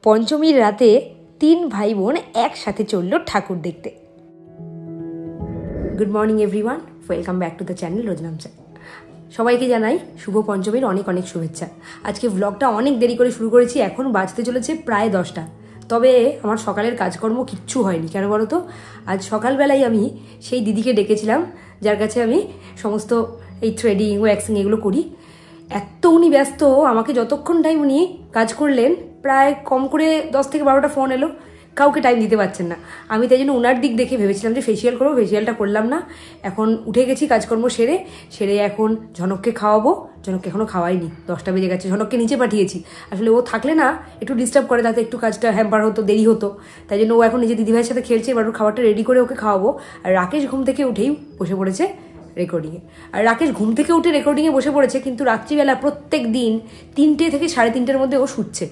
পঞ্চমীর রাতে 3 ভাই বোন একসাথে চলল ঠাকুর দেখতে। Good morning everyone, welcome back to the channel Roznamcha. সবাইকে জানাই শুভ পঞ্চমীর অনেক অনেক শুভেচ্ছা। আজকে ব্লগটা অনেক দেরি করে শুরু করেছি, এখন বাজতে চলেছে প্রায় 10টা। তবে আমার সকালের কাজকর্ম কিচ্ছু হয়নি। কেন বলো তো, আজ সকালবেলায় আমি সেই দিদিকে ডেকেছিলাম যার কাছে আমি সমস্ত এই থ্রেডিং ওয়্যাক্সিং এগুলো করি। এত উনি ব্যস্ত, আমাকে যতক্ষণ টাইম উনি কাজ করলেন প্রায় কম করে 10 থেকে 12টা ফোন এলো, কাউকে টাইম দিতে পারছেন না। আমি তাই জন্য ওনার দিক দেখে ভেবেছিলাম যে ফেসিয়াল করবো, ফেসিয়ালটা করলাম না। এখন উঠে গেছি কাজকর্ম সেরে এখন ঝনককে খাওয়াবো। ঝনককে এখনও খাওয়াইনি, 10টা বেজে গেছে। ঝনককে নিচে পাঠিয়েছি, আসলে ও থাকলে না একটু ডিস্টার্ব করে, তাতে একটু কাজটা হ্যাম্পার হতো, দেরি হতো। তাই জন্য ও এখন নিজে দিদিভাইয়ের সাথে খেলছে, এবার খাবারটা রেডি করে ওকে খাওয়াবো। আর রাকেশ ঘুম থেকে উঠেই বসে পড়েছে রেকর্ডিংয়ে। আর রাকেশ ঘুম থেকে উঠে রেকর্ডিংয়ে বসে পড়েছে, কিন্তু রাত্রিবেলা প্রত্যেক দিন 3টে থেকে 3:30-এর মধ্যে ও শুচ্ছে।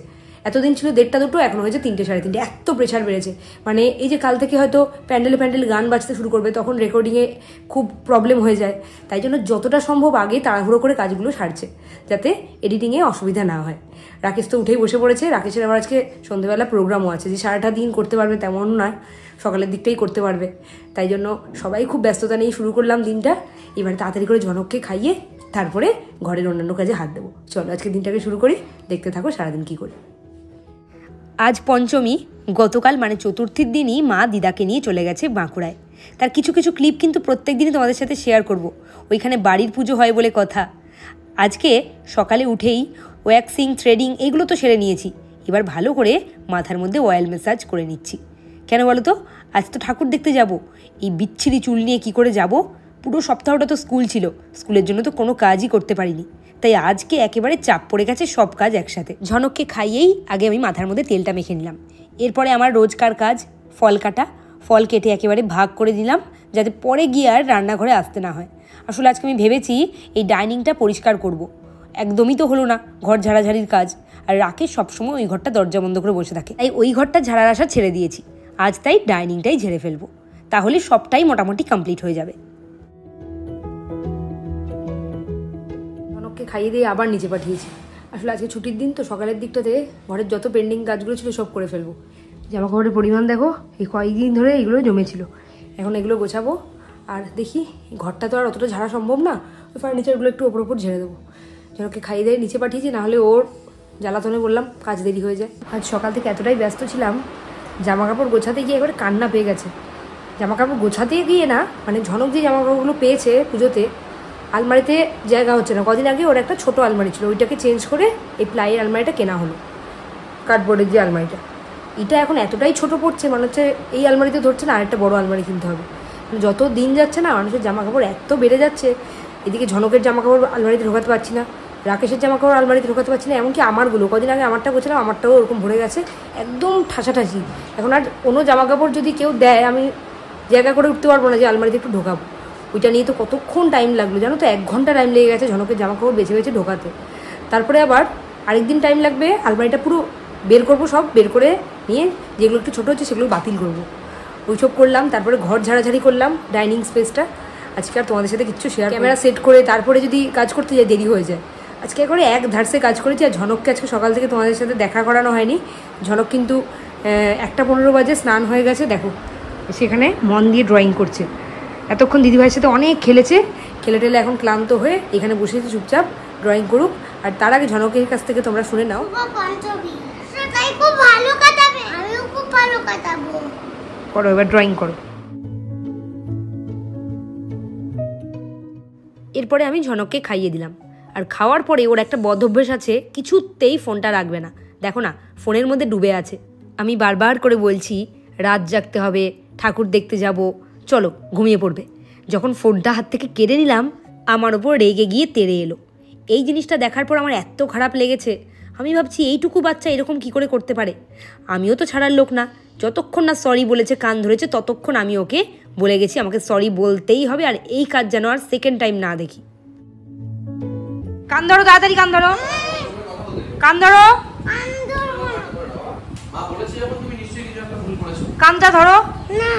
এতদিন ছিল 1:30 2, এখন হয়েছে 3টে 3:30। এত প্রেশার বেড়েছে, মানে এই যে কাল থেকে হয়তো প্যান্ডেলে গান বাজতে শুরু করবে, তখন রেকর্ডিংয়ে খুব প্রবলেম হয়ে যায়। তাই জন্য যতটা সম্ভব আগে তাড়াহুড়ো করে কাজগুলো সারছে, যাতে এডিটিংয়ে অসুবিধা না হয়। রাকেশ তো উঠেই বসে পড়েছে। রাকেশের আবার আজকে সন্ধ্যেবেলা প্রোগ্রামও আছে, যে সারাটা দিন করতে পারবে তেমন নয়, সকালের দিকটাই করতে পারবে। তাই জন্য সবাই খুব ব্যস্ততা নিয়ে শুরু করলাম দিনটা। এবার তাড়াতাড়ি করে ঝনককে খাইয়ে তারপরে ঘরের অন্যান্য কাজে হাত দেবো। চলো আজকে দিনটাকে শুরু করি, দেখতে থাকো সারাদিন কী করি। আজ পঞ্চমী, গতকাল মানে চতুর্থীর দিনই মা দিদাকে নিয়ে চলে গেছে বাঁকুড়ায়। তার কিছু কিছু ক্লিপ কিন্তু প্রত্যেক দিনই তোমাদের সাথে শেয়ার করব। ওইখানে বাড়ির পুজো হয় বলে কথা। আজকে সকালে উঠেই ওয়্যাক্সিং থ্রেডিং এগুলো তো সেরে নিয়েছি, এবার ভালো করে মাথার মধ্যে অয়েল ম্যাসাজ করে নিচ্ছি। কেন বলো তো, আজ তো ঠাকুর দেখতে যাব। এই বিচ্ছিরি চুল নিয়ে কি করে যাব? পুরো সপ্তাহটা তো স্কুল ছিল, স্কুলের জন্য তো কোনো কাজই করতে পারিনি। তাই আজকে একেবারে চাপ পড়ে গেছে, সব কাজ একসাথে। ঝনককে খাইয়েই আগে আমি মাথার মধ্যে তেলটা মেখে নিলাম। এরপরে আমার রোজকার কাজ ফল কাটা। ফল কেটে একেবারে ভাগ করে দিলাম, যাতে পরে গিয়ে আর রান্নাঘরে আসতে না হয়। আসলে আজকে আমি ভেবেছি এই ডাইনিংটা পরিষ্কার করব, একদমই তো হলো না। ঘর ঝাড়াঝাড়ির কাজ, আর রাকেশ সবসময় ওই ঘরটা দরজা বন্ধ করে বসে থাকে, তাই ওই ঘরটা ঝাড়ার আশা ছেড়ে দিয়েছি। আজ তাই ডাইনিংটাই ঝেড়ে ফেলবো, তাহলে সবটাই মোটামুটি কমপ্লিট হয়ে যাবে। খাইয়ে দিয়ে আবার নিচে পাঠিয়েছি। আসলে আজকে ছুটির দিন তো, সকালের দিকটাতে ঘরের যত পেন্ডিং কাজগুলো ছিল সব করে ফেলবো। জামা কাপড়ের পরিমাণ দেখো, এই কয়েকদিন ধরে এগুলো জমেছিল। এখন এগুলো গোছাবো, আর দেখি ঘরটা তো আর অতটা ঝাড়া সম্ভব না, ওই ফার্নিচারগুলো একটু ওপর ঝেড়ে দেবো। জনকে খাইয়ে দিয়ে নিচে পাঠিয়েছি, নাহলে ওর জ্বালাতনে বললাম কাজ দেরি হয়ে যায়। আজ সকাল থেকে এতটাই ব্যস্ত ছিলাম, জামা কাপড় গোছাতে গিয়ে একবারে কান্না পেয়ে গেছে। জামা কাপড় গোছাতে গিয়ে না, মানে ঝনক যে জামা কাপড়গুলো পেয়েছে পুজোতে, আলমারিতে জায়গা হচ্ছে না। কদিন আগে ওর একটা ছোট আলমারি ছিল, ওইটাকে চেঞ্জ করে এই প্লাইয়ের আলমারিটা কেনা হলো, কার্ডবোর্ডের যে আলমারিটা। এটা এখন এতটাই ছোট পড়ছে, মনে হচ্ছে এই আলমারিতে ধরছে না, আরেকটা বড় আলমারি কিনতে হবে। যত দিন যাচ্ছে না, মানুষের জামা কাপড় এত বেড়ে যাচ্ছে। এদিকে ঝনকের জামা কাপড় আলমারিতে ঢোকাতে পারছি না, রাকেশের জামা কাপড় আলমারিতে ঢোকাতে পারছি না, এমনকি আমারগুলো কদিন আগে আমারটা গোছালাম, আমারটাও ওরকম ভরে গেছে, একদম ঠাসাঠাসি। এখন আর কোনো জামা কাপড় যদি কেউ দেয়, আমি জায়গা করে উঠতে পারবো না যে আলমারিতে একটু ঢোকাবো। ওইটা নিয়ে তো কতক্ষণ টাইম লাগলো জানো তো, 1 ঘন্টা টাইম লেগে গেছে ঝনকের জামা কাপড় বেছে বেছে ঢোকাতে। তারপরে আবার আরেকদিন টাইম লাগবে, আলমারিটা পুরো বের করবো, সব বের করে নিয়ে যেগুলো একটু ছোটো হচ্ছে সেগুলো বাতিল করবো। ওইসব করলাম, তারপরে ঘর ঝাড়াঝাড়ি করলাম, ডাইনিং স্পেসটা। আজকে আর তোমাদের সাথে কিচ্ছু শেয়ার, ক্যামেরা সেট করে তারপরে যদি কাজ করতে যাই দেরি হয়ে যায়। আজকে একবারে এক ধারসে কাজ করেছি। আর ঝনককে আজকে সকাল থেকে তোমাদের সাথে দেখা করানো হয়নি। ঝনক কিন্তু 1:15 বাজে স্নান হয়ে গেছে, দেখো সেখানে মন দিয়ে ড্রয়িং করছে। এতক্ষণ দিদিভাইয়ের সাথে অনেক খেলেছে, খেলে টেলে এখন ক্লান্ত হয়ে এখানে বসেছে চুপচাপ, ড্রয়িং করুক। আর তার আগে ঝনকের কাছ থেকে তোমরা শুনে নাও। করো, এবার ড্রয়িং করো। এরপরে আমি ঝনককে খাইয়ে দিলাম। আর খাওয়ার পরে ওর একটা বদ অভ্যেস আছে, কিছুতেই ফোনটা রাখবে না। দেখো না, ফোনের মধ্যে ডুবে আছে। আমি বারবার করে বলছি রাত জাগতে হবে, ঠাকুর দেখতে যাব, চলো ঘুমিয়ে পড়বে। যখন ফোনটা হাত থেকে কেড়ে নিলাম, আমার ওপর রেগে গিয়ে তেড়ে এলো। এই জিনিসটা দেখার পর আমার এত খারাপ লেগেছে। আমি ভাবছি এইটুকু বাচ্চা এরকম কি করে করতে পারে। আমিও তো ছাড়ার লোক না, যতক্ষণ না সরি বলেছে, কান ধরেছে, ততক্ষণ আমি ওকে বলে গেছি আমাকে সরি বলতেই হবে, আর এই কাজ যেন আর সেকেন্ড টাইম না দেখি। কান ধরো, তাড়াতাড়ি কান ধরো, কান ধরো, কানটা ধরো,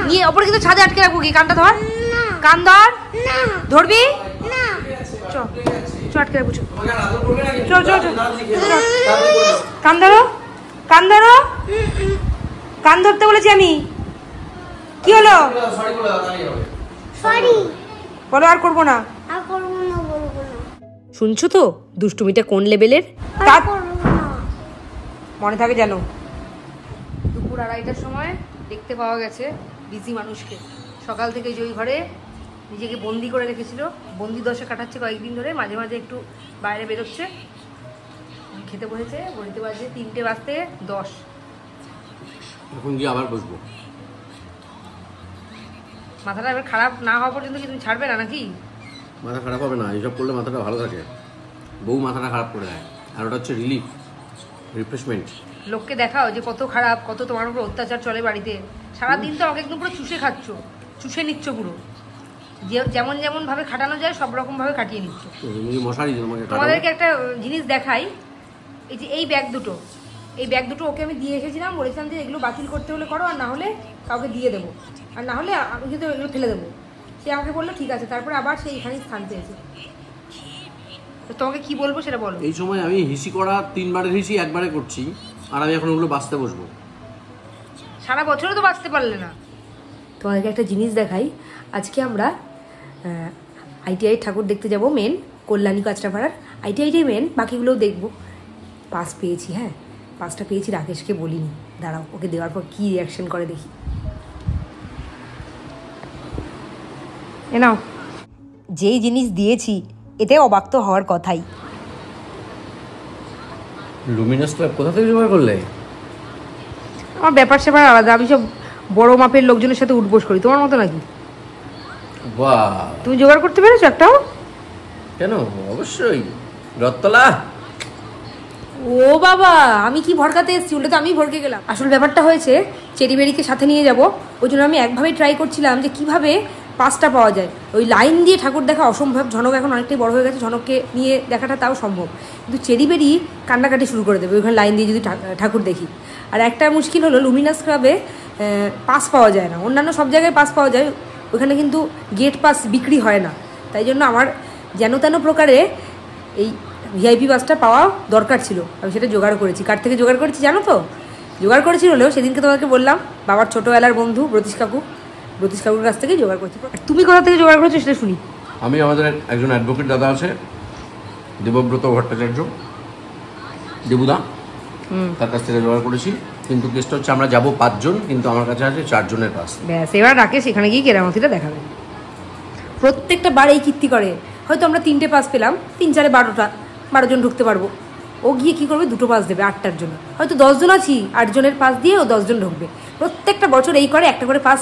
নিয়ে ওপরে কিন্তু ছাদে আটকে রাখবো কি? কানটা ধর, কান ধর, ধরবি, আটকে রাখবো, কান ধরো, কান ধরো, কান ধরতে বলেছি আমি। কি হলো? বলো আর করবো না। শুনছো তো দুষ্টুমিটা কোন লেভেলের? মনে থাকে জানো। দুপুর 2:30টার সময় দেখতে পাওয়া গেছে বিজি মানুষকে। সকাল থেকে ওই ঘরে নিজেকে বন্দি করে রেখেছিল, বন্দি দশা কাটাচ্ছে কয়েকদিন ধরে, মাঝে মাঝে একটু বাইরে বেরোচ্ছে। খেতে বসেছে, ঘড়িতে বাজে 3:10 এখন গিয়ে আবার বসবো। মাথাটা এবার খারাপ না হওয়া পর্যন্ত কি তুমি ছাড়বে না নাকি? মাথা খারাপ হবে না, এইসব করলে মাথাটা ভালো থাকে। বউ মাথাটা খারাপ করে দেয়, আর ওটা হচ্ছে রিলিফ, রিফ্রেশমেন্ট। লোককে দেখাও যে কত খারাপ, কত তোমার উপর অত্যাচার চলে বাড়িতে। সারাদিন তো আমাকে একদম পুরো চুষে খাচ্ছ, চুষে নিচ্ছ পুরো। যেমন যেমন ভাবে খাটানো যায় সব রকম ভাবে কাটিয়ে নিচ্ছ। মশারি তোমাদেরকে একটা জিনিস দেখাই, এই যে এই ব্যাগ দুটো ওকে আমি দিয়ে এসেছিলাম, বলেছিলাম যে এগুলো বাতিল করতে হলে করো, আর না হলে কাউকে দিয়ে দেবো, আর না হলে আমি কিন্তু এগুলো ফেলে দেবো। সে আমাকে বললো ঠিক আছে, তারপরে আবার সে এখানেই স্থান পেয়েছে। তো তোমাকে কি বলবো সেটা বলো। এই সময় আমি হিসি করা 3বারের হিসি একবারে করছি, আর আমি এখন ওগুলো বাঁচতে বসবো। সারা বছরও তো বাঁচতে পারলে না। তোমাদেরকে একটা জিনিস দেখাই, আজকে আমরা ITI ঠাকুর দেখতে যাব, মেন কল্যাণী কাঁচরাপাড়ার ITI মেন, বাকিগুলোও দেখবো। পাস পেয়েছি, হ্যাঁ পাসটা পেয়েছি, রাকেশকে বলিনি, দাঁড়াও ওকে দেওয়ার পর কী রিয়াকশন করে দেখি। এ নাও, যেই জিনিস দিয়েছি এতে অবাক তো হওয়ার কথাই। লুমিনাস ক্লাব কোথা থেকে জোগাড় করলে? আমার ব্যাপার স্যাপার আলাদা, আমি সব বড় মাপের লোকজনের সাথে উঠবোস করি, তোমার মতো নাকি? বাহ, তুমি জোগাড় করতে পেরেছো একটাও? কেন, অবশ্যই। রত্তলা। ও বাবা, আমি কি ভরকাতে এসেছি, উল্টে তো আমি ভরকে গেলাম। আসল ব্যাপারটা হয়েছে চেরি বেরিকে সাথে নিয়ে যাব, ওই জন্য আমি একভাবেই ট্রাই করছিলাম যে কিভাবে পাসটা পাওয়া যায়। ওই লাইন দিয়ে ঠাকুর দেখা অসম্ভব, ঝনক এখন অনেকটাই বড় হয়ে গেছে, ঝনককে নিয়ে দেখাটা তাও সম্ভব, কিন্তু চেরি বেরি কান্নাকাটি শুরু করে দেবে ওইখানে লাইন দিয়ে যদি ঠাকুর দেখি। আর একটা মুশকিল হলো লুমিনাস ক্লাবে পাস পাওয়া যায় না, অন্যান্য সব জায়গায় পাস পাওয়া যায়, ওইখানে কিন্তু গেট পাস বিক্রি হয় না। তাই জন্য আমার যেন তেন প্রকারে এই VIP বাসটা পাওয়া দরকার ছিল, আমি সেটা জোগাড় করেছি। কার থেকে জোগাড় করেছি জানো তো? জোগাড় করেছি হলো সেদিনকে তোমাকে বললাম, বাবার ছোটোবেলার বন্ধু ব্রতীশ কাকুর কাছ থেকে জোগাড় করেছি। তুমি কোথা থেকে জোগাড় করেছো সেটা শুনি। আমি আমাদের একজন অ্যাডভোকেট দাদা আছে, দেবব্রত ভট্টাচার্য, দেবুদা, তার কাছ থেকে জোগাড় করেছি। কিন্তু কেসটা হচ্ছে আমরা যাবো 5 জন, কিন্তু আমার কাছে আছে 4 জনের পাস। ব্যাস, এবার রাকেশ এখানে গিয়ে কেরামতিটা দেখাবে। প্রত্যেকটা বার এই কীর্তি করে, হয়তো আমরা 3টে পাস পেলাম, 3 4 12 জন ঢুকতে পারবো, ও গিয়ে কী করবে 2টো পাস দেবে 8টার জন্য। হয়তো 10 জন আছি, 8 জনের পাস দিয়ে ও 10 জন ঢুকবে। প্রত্যেকটা বছর এই করে, একটা করে পাস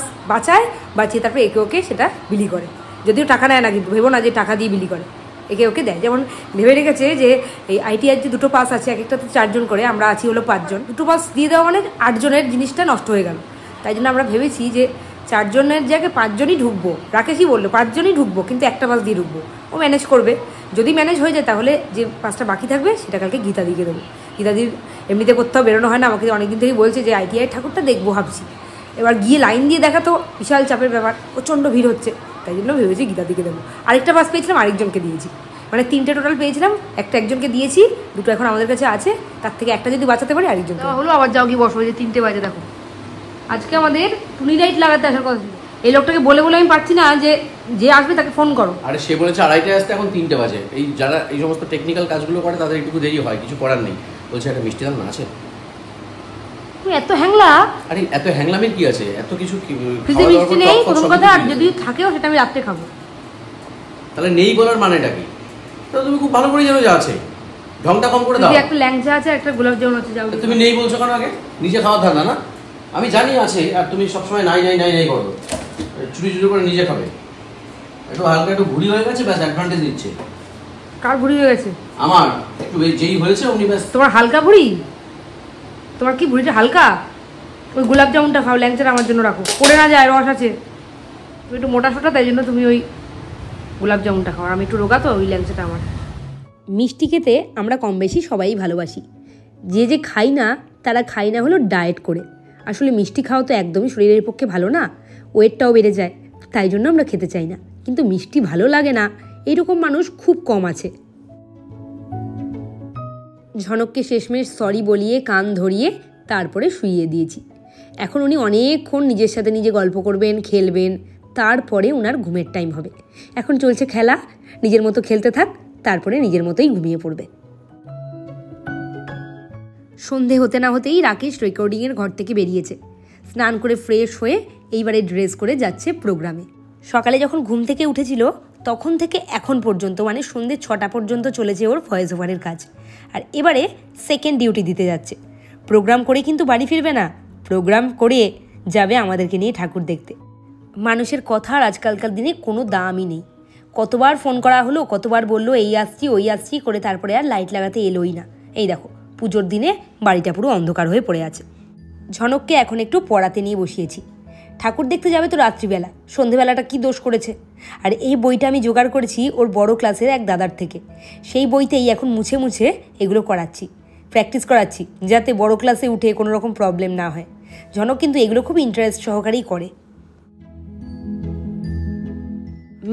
বাঁচিয়ে তারপরে একে ওকে সেটা বিলি করে। যদিও টাকা নেয় না, কিন্তু ভেবো না যে টাকা দিয়ে বিলি করে, একে ওকে দেয়। যেমন ভেবে রেখেছে যে এই ITI যে 2টো পাস আছে, এক একটাতে 4 জন করে, আমরা আছি হলো 5 জন, 2টো পাস দিয়ে দেওয়া মানে 8 জনের জিনিসটা নষ্ট হয়ে গেল। তাই জন্য আমরা ভেবেছি যে 4 জনের জায়গায় 5 জনই ঢুকবো। রাকেশই বললো 5 জনই ঢুকবো, কিন্তু একটা পাস দিয়ে ঢুকবো, ও ম্যানেজ করবে। যদি ম্যানেজ হয়ে যায় তাহলে যে পাসটা বাকি থাকবে সেটা কালকে গীতাদিকে দেবো। গীতাদির এমনিতে কোথাও বেরোনো হয় না, আমাকে অনেকদিন থেকেই বলছে যে ITI ঠাকুরটা দেখবো ভাবছি। এবার গিয়ে লাইন দিয়ে দেখা তো বিশাল চাপের ব্যাপার, প্রচণ্ড ভিড় হচ্ছে, তাই জন্য ভেবেছি গীতাদিকে দেবো। আরেকটা পাস পেয়েছিলাম, আরেকজনকে দিয়েছি, মানে 3টে টোটাল পেয়েছিলাম, একজনকে দিয়েছি, 2টো এখন আমাদের কাছে আছে, তার থেকে একটা যদি বাঁচাতে পারি আরেকজন হলো। আবার যাও গিয়ে বসবো, যে 3টে বাজে দেখো। আজকে আমাদের টুনি লাইট লাগাতে আসার কথা ছিল, এই লোকটাকে বলে আমি পারছি না যে আসবে তাকে ফোন করো। আরে সে বলেছে 2:30টায় আসতে, এখন 3টে বাজে। এই যারা এই সমস্ত টেকনিক্যাল কাজগুলো করে তাদের একটু দেরি হয়, কিছু করার নেই। বলছে একটা মিষ্টি দাম না আছে। তুমি এত হ্যাংলা? আরে এত হ্যাংলামের কি আছে, এত কিছু ফ্রিজে মিষ্টি নেই প্রথম কথা, আর যদি থাকেও সেটা আমি রাত্রে খাবো। তাহলে নেই বলার মানেটা কি? তো তুমি খুব ভালো করে জানো যে আছে, ঢংটা কম করে দাও। একটা ল্যাংচা আছে, একটা গোলাপ জামুন আছে, যাও। তুমি নেই বলছো কেন? আগে নিজে খাওয়ার ধারণা না, আমি জানি আছে, আর তুমি সবসময় নাই নাই নাই নাই করো, চুরি চুরি করে নিজে খাবে। একটু হালকা একটু ভুড়ি হয়ে গেছে, ব্যাস অ্যাডভান্টেজ নিচ্ছে। কার ভুড়ি হয়ে গেছে? আমার একটু যেই হয়েছে অমনি ব্যাস। তোমার হালকা ভুড়ি? তোমার কি ভুড়িটা হালকা? ওই গোলাপ জামুনটা খাও, ল্যাংচাটা আমার জন্য রাখো, পড়ে না যায়, রস আছে। তুমি একটু মোটা সোটা, তাই জন্য তুমি ওই গোলাপ জামুনটা খাও, আমি একটু রোগা তো, ওই ল্যাংচাটা আমার। মিষ্টি খেতে আমরা কম বেশি সবাই ভালোবাসি, যে খাই না তারা খাই না হলো ডায়েট করে। আসলে মিষ্টি খাওয়া তো একদমই শরীরের পক্ষে ভালো না, ওয়েটটাও বেড়ে যায়, তাই জন্য আমরা খেতে চাই না। কিন্তু মিষ্টি ভালো লাগে না এইরকম মানুষ খুব কম আছে। ঝনককে শেষমেশ সরি বলিয়ে কান ধরিয়ে তারপরে শুইয়ে দিয়েছি। এখন উনি অনেকক্ষণ নিজের সাথে নিজে গল্প করবেন, খেলবেন, তারপরে ওনার ঘুমের টাইম হবে। এখন চলছে খেলা, নিজের মতো খেলতে থাক, তারপরে নিজের মতোই ঘুমিয়ে পড়বে। সন্ধে হতে না হতেই রাকেশ রেকর্ডিংয়ের ঘর থেকে বেরিয়েছে। স্নান করে ফ্রেশ হয়ে এইবারে ড্রেস করে যাচ্ছে প্রোগ্রামে। সকালে যখন ঘুম থেকে উঠেছিল তখন থেকে এখন পর্যন্ত মানে সন্ধ্যে 6টা পর্যন্ত চলেছে ওর ভয়েস ওভারের কাজ। আর এবারে সেকেন্ড ডিউটি দিতে যাচ্ছে। প্রোগ্রাম করে কিন্তু বাড়ি ফিরবে না, প্রোগ্রাম করে যাবে আমাদেরকে নিয়ে ঠাকুর দেখতে। মানুষের কথার আজকালকার দিনে কোনো দামই নেই। কতবার ফোন করা হলো, কতবার বললো এই আসছি ওই আসছি করে, তারপরে আর লাইট লাগাতে এলোই না। এই দেখো পুজোর দিনে বাড়িটা পুরো অন্ধকার হয়ে পড়ে আছে। ঝনককে এখন একটু পড়াতে নিয়ে বসিয়েছি। ঠাকুর দেখতে যাবে তো রাত্রিবেলা, সন্ধেবেলাটা কি দোষ করেছে। আর এই বইটা আমি জোগাড় করেছি ওর বড় ক্লাসের এক দাদার থেকে। সেই বইতেই এখন মুছে মুছে এগুলো করাচ্ছি, প্র্যাকটিস করাচ্ছি, যাতে বড় ক্লাসে উঠে কোনো রকম প্রবলেম না হয়। ঝনক কিন্তু এগুলো খুব ইন্টারেস্ট সহকারেই করে।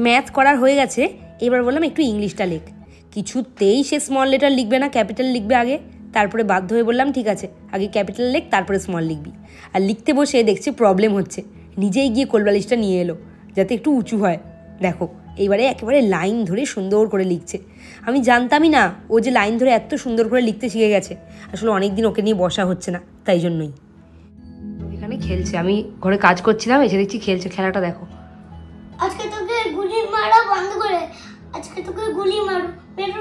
ম্যাথ করার হয়ে গেছে, এবার বললাম একটু ইংলিশটা লেখ। কিছুতেই সে স্মল লেটার লিখবে না, ক্যাপিটাল লিখবে আগে। তারপরে বাধ্য হয়ে বললাম ঠিক আছে আগে ক্যাপিটাল লেখ তারপরে স্মল লিখবি। আর লিখতে বসে দেখছি প্রবলেম হচ্ছে, নিজেই গিয়ে কোলবালিশটা নিয়ে এলো যাতে একটু উঁচু হয়। দেখো এইবারে একেবারে লাইন ধরে সুন্দর করে লিখছে। আমি জানতামই না ও যে লাইন ধরে এত সুন্দর করে লিখতে শিখে গেছে। আসলে অনেক দিন ওকে নিয়ে বসা হচ্ছে না, তাই জন্যই। এখানে খেলছে, আমি ঘরে কাজ করছিলাম, এসে দেখছি খেলছে। খেলাটা দেখো। আজকে তোকে গুলি মারা বন্ধ করে, আজকে তোকে গুলি মারো, মেরো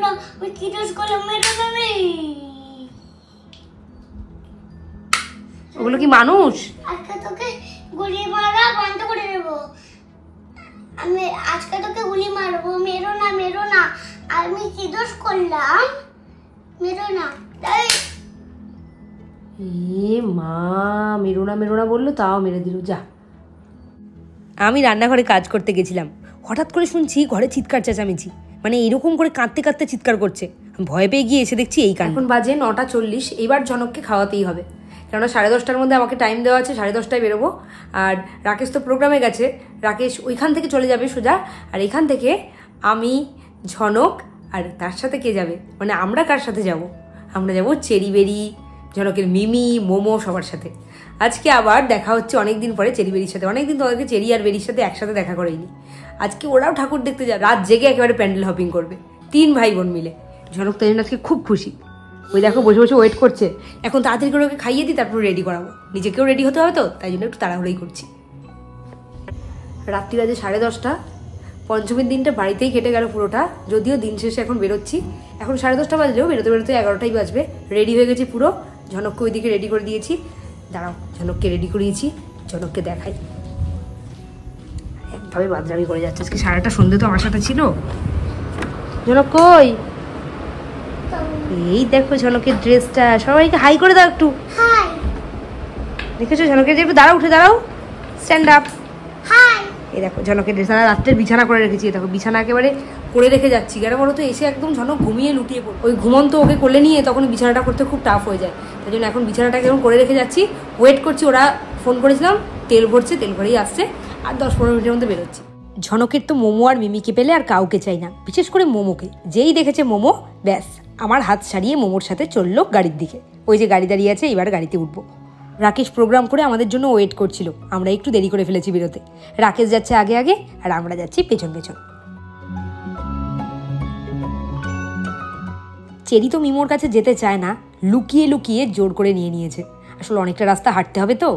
না ওই কি দোষ করলাম, মেরো না রে। ওগুলো কি মানুষ? আজকে তোকে গুলি মারা বন্ধ করে দেব আমি, আজকে তোকে গুলি মারবো, মেরো না আমি কি দোষ করলাম, মেরো না। এ মা, মেরো না বললো তাও মেরে দিল। যা। আমি রান্নাঘরে কাজ করতে গেছিলাম, হঠাৎ করে শুনছি ঘরে চিৎকার চেঁচামেচি, মানে এরকম করে কাঁদতে কাঁদতে চিৎকার করছে। ভয় পেয়ে গিয়ে এসে দেখছি এই কাণ্ড। এখন বাজে 9:40, এবার ঝনককে খাওয়াতেই হবে, কেননা 10:30টার মধ্যে আমাকে টাইম দেওয়া আছে, 10:30টায় বেরোবো। আর রাকেশ তো প্রোগ্রামে গেছে, রাকেশ ওইখান থেকে চলে যাবে সোজা। আর এখান থেকে আমি, ঝনক আর তার সাথে কে যাবে, মানে আমরা কার সাথে যাব? আমরা যাব চেরিবেরি, ঝনকের মিমি, মোমো, সবার সাথে। আজকে আবার দেখা হচ্ছে অনেকদিন পরে চেরিবেরির সাথে। অনেকদিন তোমাদেরকে চেরি আর বেরির সাথে একসাথে দেখা করেনি। আজকে ওরাও ঠাকুর দেখতে যাবে, রাত জেগে একেবারে প্যান্ডেল হপিং করবে 3 ভাই বোন মিলে। ঝনক তাই জন্য আজকে খুব খুশি। ওই দেখো বসে বসে ওয়েট করছে, এখন তাড়াতাড়ি করে ওকে খাইয়ে দিই, তারপর রেডি করাবো। নিজেকেও রেডি হতে হবে তো, তাই জন্য একটু তাড়াহুড়োই করছি। রাত্রি বাজে 10:30। পঞ্চমীর দিনটা বাড়িতেই কেটে গেল পুরোটা, যদিও দিন শেষে এখন বেরোচ্ছি। এখন 10:30 বাজলেও বেরোতে বেরোতে 11টাই বাজবে। রেডি হয়ে গেছি পুরো, ঝনককে ওইদিকে রেডি করে দিয়েছি। দাঁড়াও, ঝনককে রেডি করিয়েছি, ঝনককে দেখাই। একভাবে বাদরামি করে যাচ্ছে। আজকে সারাটা সন্ধ্যে তো আমার সাথে ছিল। ঝনক কই? এই দেখো ঝনকের ড্রেসটা, সবাইকে হাই করে দাও একটু। হাই। দেখেছো ঝনকের যে একটু দাঁড়াও, উঠে দাঁড়াও, স্ট্যান্ড আপ। হাই। এই দেখো ঝনকের ড্রেস। আর রাত্রের বিছানা করে রেখেছি, দেখো বিছানা একেবারে করে রেখে যাচ্ছি। কেন বলো তো, এসে একদম ঝনক ঘুমিয়ে লুটিয়ে পড়ে। ওই ঘুমন্ত ওকে কোলে নিয়ে তখন বিছানাটা করতে খুব টাফ হয়ে যায়, তাই জন্য এখন বিছানাটাকে এখন করে রেখে যাচ্ছি। ওয়েট করছি, ওরা ফোন করেছিলাম, তেল ভরছে, তেল ভরেই আসছে, আর 10-15 মিনিটের মধ্যে বেরোচ্ছি। ঝনকের তো মোমো আর মিমিকে পেলে আর কাউকে চাই না, বিশেষ করে মোমোকে। যেই দেখেছে মোমো, ব্যাস আমার হাত ছাড়িয়ে মোমোর সাথে চললো গাড়ির দিকে। ওই যে গাড়ি দাঁড়িয়ে আছে, এবার গাড়িতে উঠবো। রাকেশ প্রোগ্রাম করে আমাদের জন্য ওয়েট করছিল, আমরা একটু দেরি করে ফেলেছি বেরোতে। রাকেশ যাচ্ছে আগে আগে, আর আমরা যাচ্ছি পেছন পেছন। চেরি তো মিমোর কাছে যেতে চায় না, লুকিয়ে লুকিয়ে জোর করে নিয়েছে। আসলে অনেকটা রাস্তা হাঁটতে হবে তো,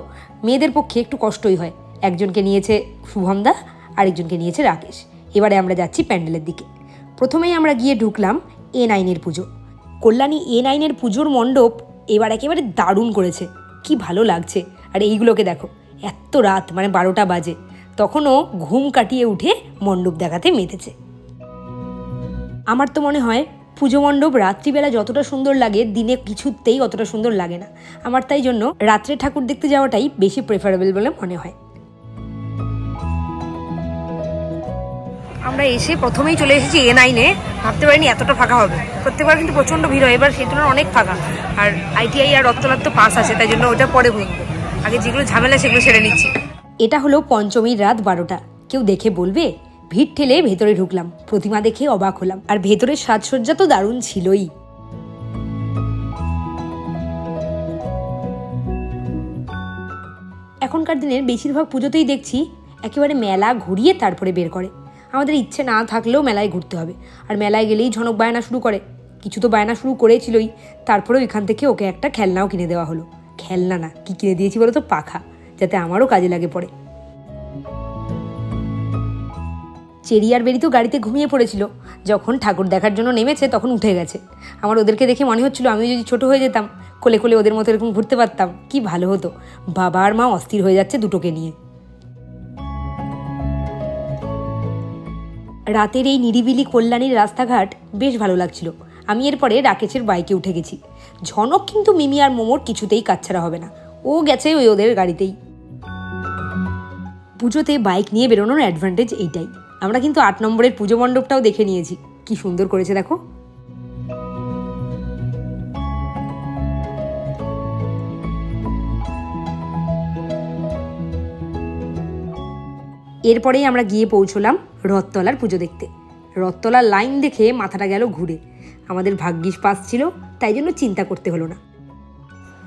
মেয়েদের পক্ষে একটু কষ্টই হয়। একজনকে নিয়েছে শুভমদা, আরেকজনকে নিয়েছে রাকেশ। এবারে আমরা যাচ্ছি প্যান্ডেলের দিকে। প্রথমেই আমরা গিয়ে ঢুকলাম A9-এর পুজো। কল্যাণী A9-এর পুজোর মণ্ডপ এবার একেবারে দারুণ করেছে, কি ভালো লাগছে। আর এইগুলোকে দেখো, এত রাত মানে 12টা বাজে, তখনও ঘুম কাটিয়ে উঠে মণ্ডপ দেখাতে মেতেছে। আমার তো মনে হয় পুজো মণ্ডপ রাত্রিবেলা যতটা সুন্দর লাগে, দিনে কিছুতেই অতটা সুন্দর লাগে না আমার। তাই জন্য রাত্রে ঠাকুর দেখতে যাওয়াটাই বেশি প্রেফারেবল বলে মনে হয়। আমরা এসে প্রথমেই চলে এসেছি A9-এ, ভাবতে পারিনি এতটা ফাঁকা হবে। প্রত্যেকবার কিন্তু প্রচণ্ড ভিড় হয়, এবার সেই তুলনায় অনেক ফাঁকা। আর ITI আর রথতলার তো পাস আছে, তাই জন্য ওটা পরে ঘুরবো, আগে যেগুলো ঝামেলা সেগুলো সেরে নিচ্ছি। এটা হলো পঞ্চমীর রাত 12টা। কেউ দেখে বলবে? ভিড় ঠেলে ভেতরে ঢুকলাম, প্রতিমা দেখে অবাক হলাম। আর ভেতরের সাজসজ্জা তো দারুণ ছিলই। এখনকার দিনের বেশিরভাগ পুজোতেই দেখছি একেবারে মেলা ঘুরিয়ে তারপরে বের করে। আমাদের ইচ্ছে না থাকলেও মেলায় ঘুরতে হবে, আর মেলায় গেলেই ঝনক বায়না শুরু করে। কিছু তো বায়না শুরু করেছিলই, তারপরেও এখান থেকে ওকে একটা খেলনাও কিনে দেওয়া হলো। খেলনা না, কি কিনে দিয়েছি বলো তো, পাখা, যাতে আমারও কাজে লাগে পড়ে। চেরি আর বেরি তো গাড়িতে ঘুমিয়ে পড়েছিল, যখন ঠাকুর দেখার জন্য নেমেছে তখন উঠে গেছে। আমার ওদেরকে দেখে মনে হচ্ছিল আমি যদি ছোট হয়ে যেতাম, কোলে কোলে ওদের মতো এরকম ঘুরতে পারতাম, কি ভালো হতো। বাবা আর মা অস্থির হয়ে যাচ্ছে দুটোকে নিয়ে। রাতের এই নিরিবিলি কল্যাণীর রাস্তাঘাট বেশ ভালো লাগছিল। আমি এরপরে রাকেশের বাইকে উঠে গেছি। ঝনক কিন্তু মিমি আর মোমোর কিছুতেই কাছছাড়া হবে না, ও গেছে ওদের গাড়িতেই। পুজোতে বাইক নিয়ে বেরোনোর অ্যাডভান্টেজ এইটাই। আমরা কিন্তু 8 নম্বরের পুজো মণ্ডপটাও দেখে নিয়েছি, কি সুন্দর করেছে দেখো। এরপরেই আমরা গিয়ে পৌঁছলাম রথতলার পুজো দেখতে। রথতলার লাইন দেখে মাথাটা গেল ঘুরে। আমাদের ভাগ্যিস পাস ছিল, তাই জন্য চিন্তা করতে হলো না।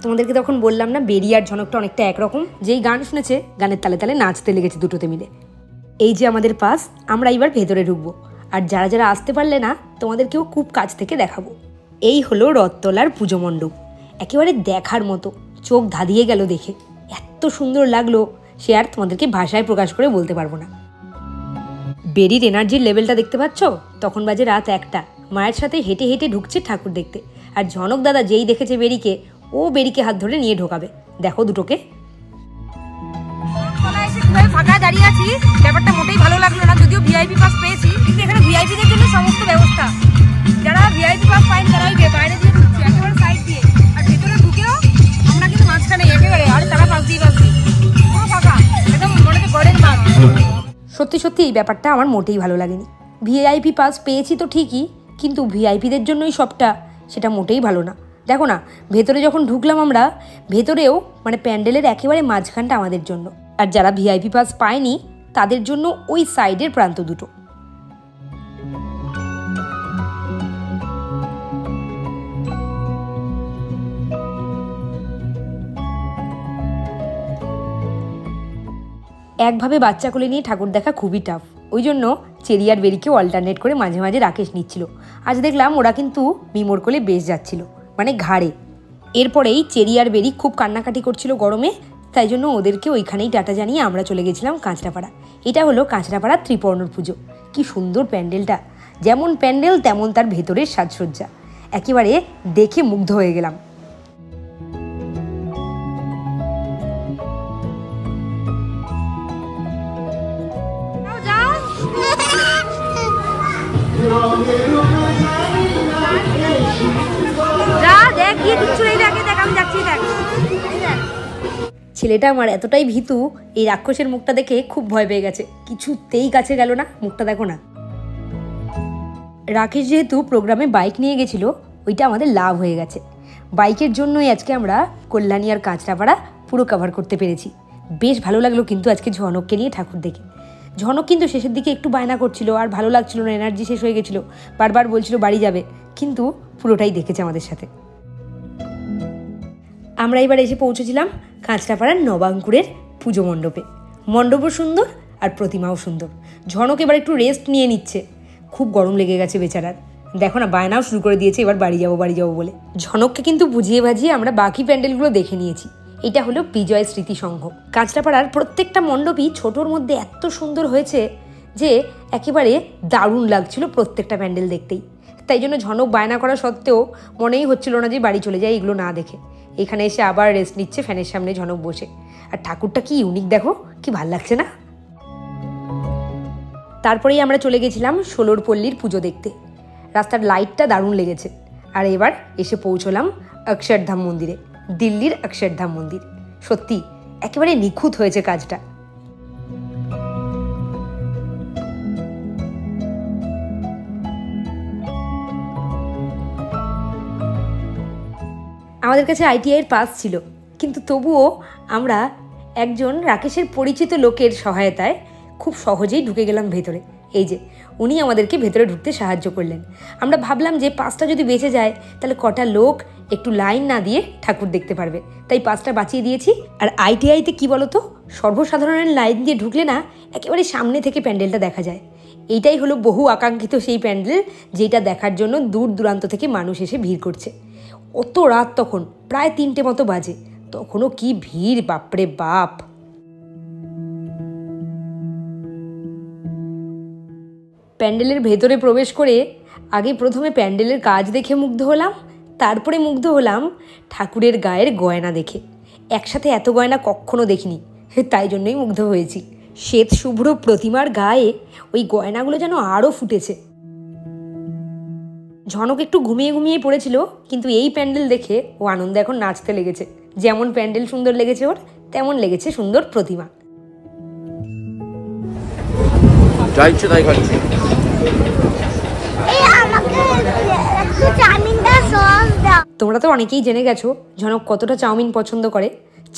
তোমাদেরকে তখন বললাম না, বেরি আর ঝনকটা অনেকটা একরকম। যেই গান শুনেছে গানের তালে তালে নাচতে লেগেছে দুটোতে মিলে। এই যে আমাদের পাস, আমরা এবার ভেতরে ঢুকবো, আর যারা যারা আসতে পারলে না তোমাদেরকেও খুব কাছ থেকে দেখাবো। এই হলো রথতলার পুজো মণ্ডপ, একেবারে দেখার মতো, চোখ ধাঁধিয়ে গেল দেখে। এত সুন্দর লাগলো সে আর তোমাদেরকে ভাষায় প্রকাশ করে বলতে পারবো না। বেরির এনার্জির লেভেলটা দেখতে পাচ্ছ? তখন বাজে রাত 1টা, মায়ের সাথে হেঁটে হেঁটে ঢুকছে ঠাকুর দেখতে। আর ঝনক দাদা যেই দেখেছে বেরিকে, ও বেরিকে হাত ধরে নিয়ে ঢোকাবে। দেখো দুটোকে। ফাঁকা দাঁড়িয়ে আছি, ব্যাপারটা মোটেই ভালো লাগলো না। যদিও ভিআইপি পাস পেয়েছি, কিন্তু এখানে ভিআইপিদের জন্য সমস্ত ব্যবস্থা। যারা ভিআইপি পাস পায়নি তারা বাইরে দিয়ে ঢুকছে, একেবারে সাইড দিয়ে। আর ভেতরে ঢুকেও আমরা কিন্তু মাঝখানে একেবারে, আর তারা পাশ দিয়ে পুরো ফাঁকা, একদম মনে হচ্ছে গড়ের মাঠ। সত্যি সত্যি এই ব্যাপারটা আমার মোটেই ভালো লাগেনি। ভিআইপি পাস পেয়েছি তো ঠিকই, কিন্তু ভিআইপিদের জন্যই সবটা, সেটা মোটেই ভালো না। দেখো না, ভেতরে যখন ঢুকলাম আমরা, ভেতরেও মানে প্যান্ডেলের একেবারে মাঝখানটা আমাদের জন্য, আর যারা ভিআইপি পাস পায়নি তাদের জন্য ওই সাইডের প্রান্ত দুটো। একভাবে বাচ্চা কোলে নিয়ে ঠাকুর দেখা খুবই টাফ, ওই জন্য চেরি আর বেরিকেও অল্টারনেট করে মাঝে মাঝে রাকেশ নিচ্ছিল। আজ দেখলাম ওরা কিন্তু মিমোর কোলে বেশ যাচ্ছিল, মানে ঘাড়ে। এরপরেই চেরি আর বেরি খুব কান্নাকাটি করছিল গরমে, তাই জন্য ওদেরকে ওইখানেই টাটা জানিয়ে আমরা চলে গেছিলাম কাঁচরাপাড়া। এটা হলো কাঁচরাপাড়া ত্রিপর্ণর পুজো। কি সুন্দর প্যান্ডেলটা, যেমন প্যান্ডেল তেমন তার ভেতরের সাজসজ্জা, একেবারে দেখে মুগ্ধ হয়ে গেলাম। ছেলেটা আমার এতটাই ভীতু, এই রাক্ষসের মুখটা দেখে খুব ভয় পেয়ে গেছে, কিছুতেই কাছে গেল না। মুখটা দেখো না। রাকেশ যেহেতু প্রোগ্রামে বাইক নিয়ে গেছিল, ওইটা আমাদের লাভ হয়ে গেছে। বাইকের জন্যই আজকে আমরা কল্যাণী আর কাঁচরাপাড়া পুরো কভার করতে পেরেছি। বেশ ভালো লাগলো কিন্তু আজকে ঝনককে নিয়ে ঠাকুর দেখে। ঝনক কিন্তু শেষের দিকে একটু বায়না করছিল, আর ভালো লাগছিল না, এনার্জি শেষ হয়ে গেছিলো, বারবার বলছিল বাড়ি যাবে, কিন্তু পুরোটাই দেখেছে আমাদের সাথে। আমরা এবার এসে পৌঁছেছিলাম কাঁচরাপাড়ার নবাঙ্কুরের পুজো মণ্ডপে। মণ্ডপও সুন্দর আর প্রতিমাও সুন্দর। ঝনক এবার একটু রেস্ট নিয়ে নিচ্ছে, খুব গরম লেগে গেছে বেচারার। দেখো না, বায়নাও শুরু করে দিয়েছে এবার বাড়ি যাবো বলে। ঝনককে কিন্তু বুঝিয়ে বাজিয়ে আমরা বাকি প্যান্ডেলগুলো দেখে নিয়েছি। এটা হলো বিজয় স্মৃতি সংঘ। কাঁচরাপাড়ার প্রত্যেকটা মণ্ডপই ছোটোর মধ্যে এত সুন্দর হয়েছে যে একেবারে দারুণ লাগছিল প্রত্যেকটা প্যান্ডেল দেখতেই। তাই জন্য ঝনক বায়না করা সত্ত্বেও মনেই হচ্ছিল না যে বাড়ি চলে যায় এগুলো না দেখে। এখানে এসে আবার রেস্ট নিচ্ছে ফ্যানের সামনে ঝনক বসে। আর ঠাকুরটা কি ইউনিক দেখো, কি ভাল লাগছে না। তারপরেই আমরা চলে গেছিলাম ষোলোর পল্লীর পুজো দেখতে। রাস্তার লাইটটা দারুণ লেগেছে। আর এবার এসে পৌঁছলাম অক্ষরধাম মন্দিরে, দিল্লির অক্ষরধাম মন্দির। সত্যি একেবারে নিখুঁত হয়েছে কাজটা। আমাদের কাছে আইটিআইয়ের পাস ছিল, কিন্তু তবুও আমরা একজন রাকেশের পরিচিত লোকের সহায়তায় খুব সহজেই ঢুকে গেলাম ভেতরে। এই যে উনি আমাদেরকে ভেতরে ঢুকতে সাহায্য করলেন। আমরা ভাবলাম যে পাসটা যদি বেঁচে যায় তাহলে কটা লোক একটু লাইন না দিয়ে ঠাকুর দেখতে পারবে, তাই পাসটা বাঁচিয়ে দিয়েছি। আর ITIতে কি বলতো, সর্বসাধারণের লাইন দিয়ে ঢুকলে না একেবারে সামনে থেকে প্যান্ডেলটা দেখা যায়। এইটাই হলো বহু আকাঙ্ক্ষিত সেই প্যান্ডেল, যেটা দেখার জন্য দূর দূরান্ত থেকে মানুষ এসে ভিড় করছে। অত রাত তখন প্রায় 3টে মতো বাজে, তখনও কি ভিড়, বাপরে বাপ। প্যান্ডেলের ভেতরে প্রবেশ করে আগে প্রথমে প্যান্ডেলের কাজ দেখে মুগ্ধ হলাম, তারপরে মুগ্ধ হলাম ঠাকুরের গায়ের গয়না দেখে। একসাথে এত গয়না কখনো দেখিনি, তাই জন্যই মুগ্ধ হয়েছি। শ্বেত শুভ্র প্রতিমার গায়ে ওই গয়নাগুলো যেন আরও ফুটেছে। ঝনক একটু ঘুমিয়ে ঘুমিয়ে পড়েছিল, কিন্তু এই প্যান্ডেল দেখে ও আনন্দে এখন নাচতে লেগেছে। যেমন প্যান্ডেল সুন্দর লেগেছে ওর, তেমন লেগেছে সুন্দর প্রতিমা। তোমরা তো অনেকেই জেনে গেছো ঝনক কতটা চাউমিন পছন্দ করে।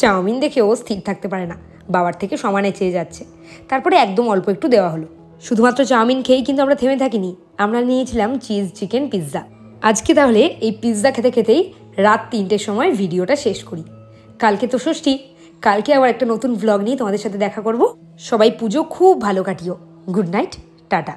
চাউমিন দেখে ও স্থির থাকতে পারে না, বাবার থেকে সমানে চেয়ে যাচ্ছে। তারপরে একদম অল্প একটু দেওয়া হলো। শুধুমাত্র চাউমিন খেয়েই কিন্তু আমরা থেমে থাকিনি, আমরা নিয়েছিলাম চিজ চিকেন পিৎজা। আজকে তাহলে এই পিৎজা খেতে খেতেই রাত 3টের সময় ভিডিওটা শেষ করি। কালকে তো ষষ্ঠী, কালকে আবার একটা নতুন ভ্লগ নিয়ে তোমাদের সাথে দেখা করব। সবাই পুজো খুব ভালো কাটিও। Good night, tata.